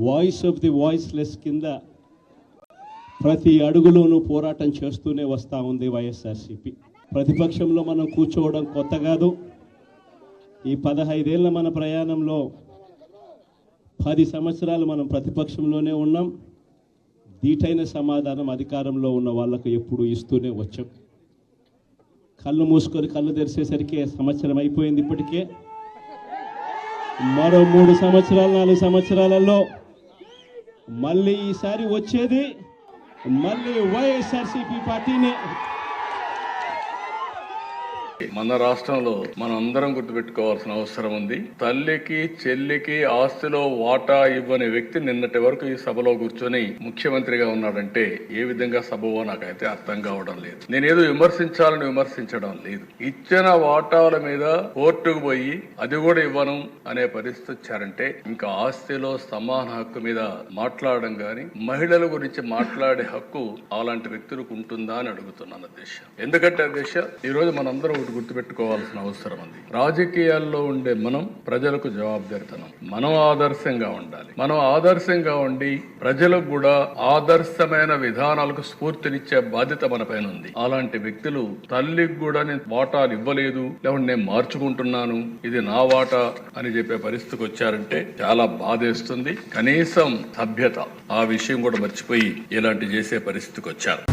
Voice of the voiceless కింద ప్రతి అడుగులోనూ పోరాటం చేస్తూనే వస్తూ ఉంది వైఎస్ఆర్సీపీ. ప్రతిపక్షంలో మనం కూర్చోవడం కొత్త కాదు. ఈ 15 ఏళ్ల మన ప్రయాణంలో 10 సంవత్సరాలు మనం ప్రతిపక్షంలోనే ఉన్నాం. దీటైన సమాధానం అధికారంలో ఉన్న వాళ్ళకు ఎప్పుడు ఇస్తూనే వచ్చాం. కళ్ళు మూసుకొని కళ్ళు తెరిచేసరికి సంవత్సరం అయిపోయింది. ఇప్పటికే మరో 3 సంవత్సరాలు 4 సంవత్సరాలలో మళ్ళీ ఈసారి వచ్చేది మళ్ళీ వైఎస్ఆర్సీపీ పార్టీనే. మన రాష్ట్రంలో మనం అందరం గుర్తుపెట్టుకోవాల్సిన అవసరం ఉంది. తల్లికి చెల్లికి ఆస్తిలో వాటా ఇవ్వని వ్యక్తి నిన్నటి వరకు ఈ సభలో కూర్చొని ముఖ్యమంత్రిగా ఉన్నాడంటే ఏ విధంగా సభవో నాకైతే అర్థం కావడం లేదు. నేనేదో విమర్శించాలని విమర్శించడం లేదు. ఇచ్చిన వాటాల మీద కోర్టుకు పోయి అది కూడా ఇవ్వను అనే పరిస్థితి వచ్చారంటే ఇంకా ఆస్తిలో సమాన హక్కు మీద మాట్లాడడం గాని మహిళల గురించి మాట్లాడే హక్కు అలాంటి వ్యక్తులకు ఉంటుందా అని అడుగుతున్నాను అధ్యక్ష. ఎందుకంటే అధ్యక్ష ఈరోజు మనందరం గుర్తుపెట్టుకోవాల్సిన అవసరం ఉంది. రాజకీయాల్లో ఉండే మనం ప్రజలకు జవాబుదారితనం, మనం ఆదర్శంగా ఉండాలి. మనం ఆదర్శంగా ఉండి ప్రజలకు కూడా ఆదర్శమైన విధానాలకు స్ఫూర్తినిచ్చే బాధ్యత మన పైన ఉంది. అలాంటి వ్యక్తులు తల్లికి కూడా నేను వాటాలు ఇవ్వలేదు, లేకుంటే నేను మార్చుకుంటున్నాను, ఇది నా వాటా అని చెప్పే పరిస్థితికి వచ్చారంటే చాలా బాధేస్తుంది. కనీసం సభ్యత ఆ విషయం కూడా మర్చిపోయి ఇలాంటి చేసే పరిస్థితికి వచ్చారు.